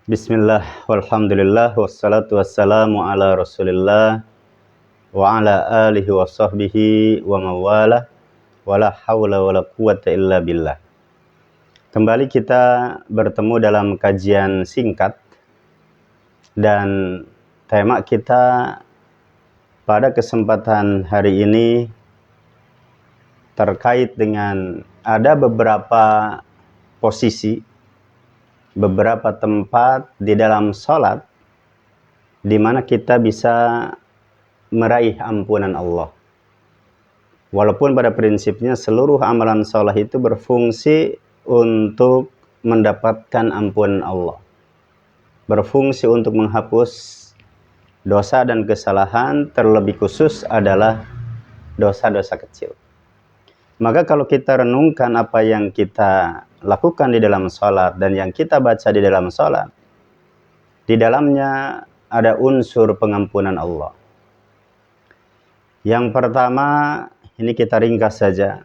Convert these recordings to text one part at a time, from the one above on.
Bismillah, walhamdulillah, wassalatu wassalamu ala rasulillah wa ala alihi wa sahbihi wa mawalah wa la hawla wa la quwata illa billah. Kembali kita bertemu dalam kajian singkat dan tema kita pada kesempatan hari ini terkait dengan ada beberapa posisi, beberapa tempat di dalam sholat di mana kita bisa meraih ampunan Allah. Walaupun pada prinsipnya seluruh amalan sholat itu berfungsi untuk mendapatkan ampunan Allah, berfungsi untuk menghapus dosa dan kesalahan, terlebih khusus adalah dosa-dosa kecil. Maka kalau kita renungkan apa yang kita lakukan di dalam sholat dan yang kita baca di dalam sholat, di dalamnya ada unsur pengampunan Allah. Yang pertama, ini kita ringkas saja,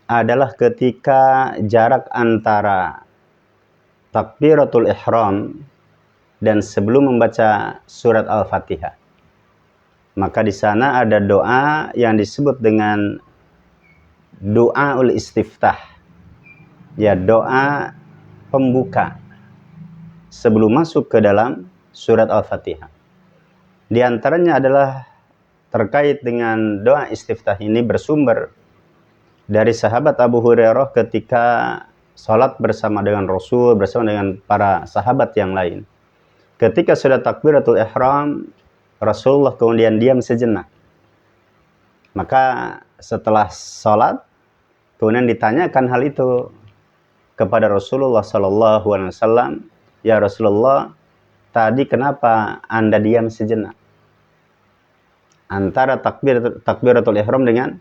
adalah ketika jarak antara takbiratul ihram dan sebelum membaca surat Al-Fatihah. Maka di sana ada doa yang disebut dengan doaul istiftah. Ya, doa pembuka sebelum masuk ke dalam surat Al-Fatihah. Di antaranya adalah terkait dengan doa istiftah ini bersumber dari sahabat Abu Hurairah ketika sholat bersama dengan Rasul, bersama dengan para sahabat yang lain. Ketika sudah takbiratul ihram, Rasulullah kemudian diam sejenak. Maka setelah sholat, kemudian ditanyakan hal itu kepada Rasulullah SAW. Ya Rasulullah, tadi kenapa Anda diam sejenak? Antara takbiratul ihram dengan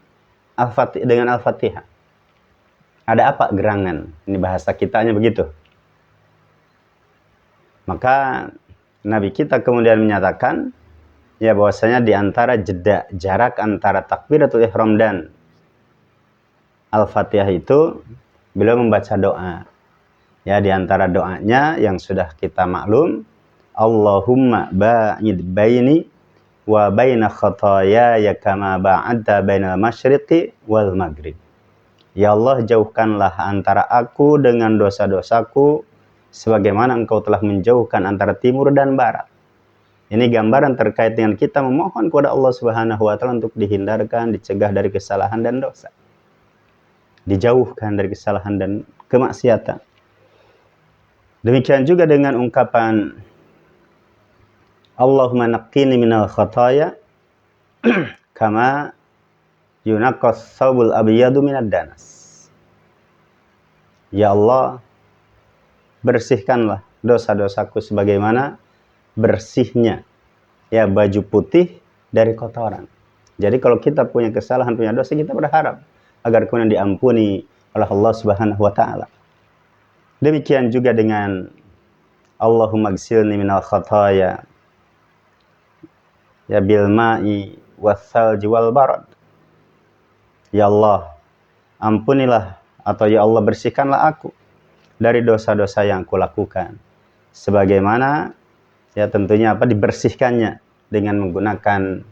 Al-Fatihah. Ada apa gerangan? Ini bahasa kitanya begitu. Maka Nabi kita kemudian menyatakan, ya bahwasanya di antara jarak antara takbiratul ihram dan Al-Fatihah itu beliau membaca doa. Ya, di antara doanya yang sudah kita maklum, Allahumma ba'id baini wa baina khataaya kama ba'adta bainal masyriqi wal maghrib. Ya Allah, jauhkanlah antara aku dengan dosa-dosaku sebagaimana Engkau telah menjauhkan antara timur dan barat. Ini gambaran terkait dengan kita memohon kepada Allah Subhanahu wa taala untuk dihindarkan, dicegah dari kesalahan dan dosa. Dijauhkan dari kesalahan dan kemaksiatan. Demikian juga dengan ungkapan Allahumma naqqini minal khataaya kama yunaqqas thawbul abyadu minad danas. Ya Allah, bersihkanlah dosa-dosaku sebagaimana bersihnya ya baju putih dari kotoran. Jadi kalau kita punya kesalahan, punya dosa, kita berharap agar kemudian diampuni oleh Allah Subhanahu wa taala. Demikian juga dengan Allahumma gsilni minal khataaya ya bil ma'i wasalji wal barad. Ya Allah, ampunilah atau ya Allah bersihkanlah aku dari dosa-dosa yang aku lakukan. Sebagaimana ya tentunya dibersihkannya dengan menggunakan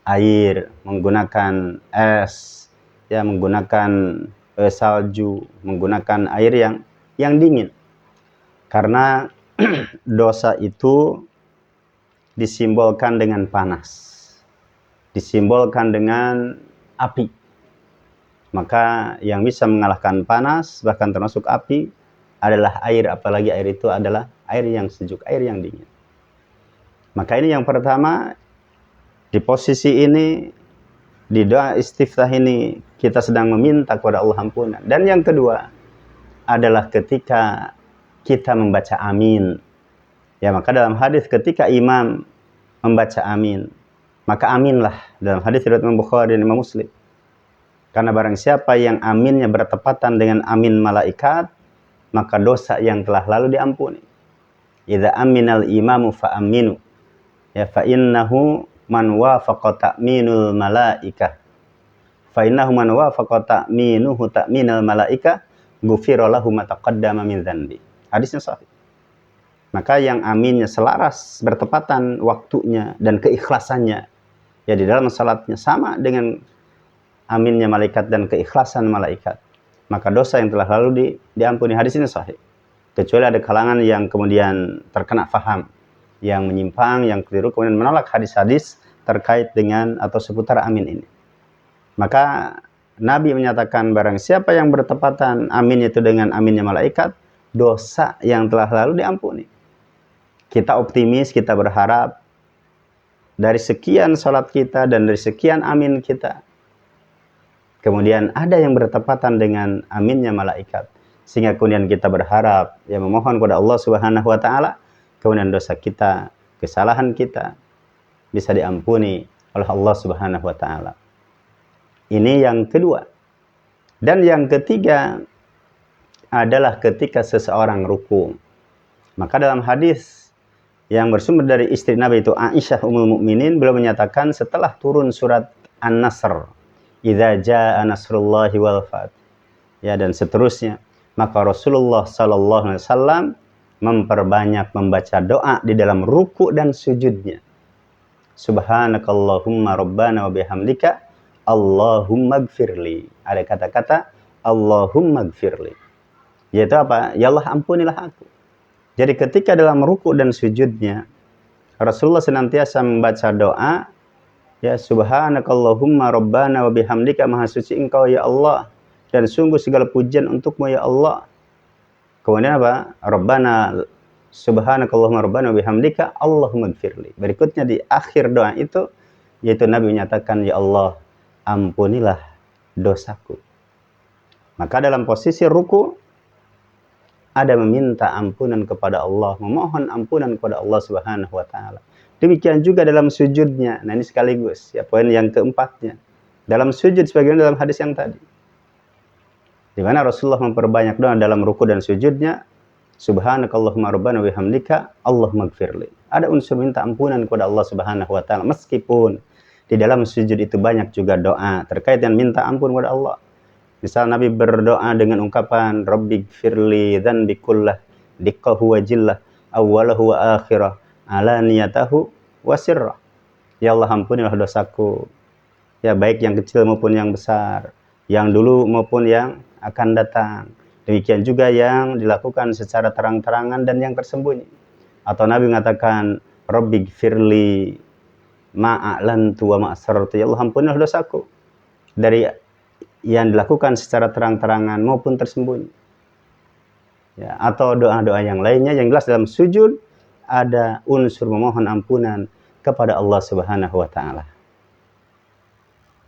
air, menggunakan es, ya menggunakan salju, menggunakan air yang dingin. Karena dosa itu disimbolkan dengan panas, disimbolkan dengan api. Maka yang bisa mengalahkan panas, bahkan termasuk api, adalah air, apalagi air itu adalah air yang sejuk, air yang dingin. Maka ini yang pertama, di posisi ini, di doa istiftah ini, kita sedang meminta kepada Allah ampunan. Dan yang kedua, adalah ketika kita membaca amin. Ya, maka dalam hadis ketika imam membaca amin, maka aminlah. Dalam hadis riwayat Imam Bukhari dan Imam Muslim. Karena barang siapa yang aminnya bertepatan dengan amin malaikat, maka dosa yang telah lalu diampuni. Idza aminal imamu fa aminu. Ya, fa innahu man wafaqa ta'minul malaikah. Fa innahu man wafaqa ta'minuhu ta'minal malaikah ghufira lahu ma taqaddama min dzanbi. Hadisnya sahih. Maka yang aminnya selaras, bertepatan waktunya dan keikhlasannya, ya di dalam salatnya sama dengan aminnya malaikat dan keikhlasan malaikat, maka dosa yang telah lalu diampuni. Hadis ini sahih. Kecuali ada kalangan yang kemudian terkena faham, yang menyimpang, yang keliru, kemudian menolak hadis-hadis terkait dengan atau seputar amin ini. Maka Nabi menyatakan barang siapa yang bertepatan amin itu dengan aminnya malaikat, dosa yang telah lalu diampuni. Kita optimis, kita berharap dari sekian salat kita dan dari sekian amin kita, kemudian ada yang bertepatan dengan aminnya malaikat, sehingga kemudian kita berharap, ya memohon kepada Allah Subhanahu wa taala, kemudian dosa kita, kesalahan kita bisa diampuni oleh Allah Subhanahu wa taala. Ini yang kedua. Dan yang ketiga adalah ketika seseorang ruku. Maka dalam hadis yang bersumber dari istri Nabi itu Aisyah Ummul Mukminin, beliau menyatakan setelah turun surat An-Nasr, idza jaa nasrullahi wal fath, ya dan seterusnya, maka Rasulullah sallallahu alaihi wasallam memperbanyak membaca doa di dalam ruku dan sujudnya. Subhanakallahumma rabbana wa bihamdika Allahumma gfirli. Ada kata-kata Allahumma gfirli, yaitu apa? Ya Allah, ampunilah aku. Jadi ketika dalam ruku dan sujudnya, Rasulullah senantiasa membaca doa, ya subhanakallahumma rabbana wa bihamdika, maha suci engkau ya Allah, dan sungguh segala pujian untukmu ya Allah. Kemudian apa? Rabbana, subhanakallahumma rabbana wa bihamdika Allahumma gfirli. Berikutnya di akhir doa itu, yaitu Nabi menyatakan, ya Allah, ampunilah dosaku. Maka dalam posisi ruku ada meminta ampunan kepada Allah, memohon ampunan kepada Allah Subhanahu wa taala. Demikian juga dalam sujudnya. Nah, ini sekaligus ya poin yang keempatnya. Dalam sujud sebagaimana dalam hadis yang tadi, di mana Rasulullah memperbanyak doa dalam ruku dan sujudnya, subhanakallahumma rabbana wa bihamdika Allahumma gfirli. Ada unsur minta ampunan kepada Allah Subhanahu wa taala, meskipun di dalam sujud itu banyak juga doa terkait dengan minta ampun kepada Allah. Misal Nabi berdoa dengan ungkapan Rabbi gfirli dzanbi kullah diqqahu wa jillah awwalahu wa akhirah alaniyatahu wa sirrah. Ya Allah, ampunilah dosaku, ya baik yang kecil maupun yang besar, yang dulu maupun yang akan datang. Demikian juga yang dilakukan secara terang-terangan dan yang tersembunyi. Atau Nabi mengatakan Rabbi gfirli ma'a'lantu wa ma'asarartu. Ya Allah, ampunilah dosaku dari yang dilakukan secara terang-terangan maupun tersembunyi. Ya, atau doa-doa yang lainnya. Yang jelas dalam sujud ada unsur memohon ampunan kepada Allah Subhanahu wa taala.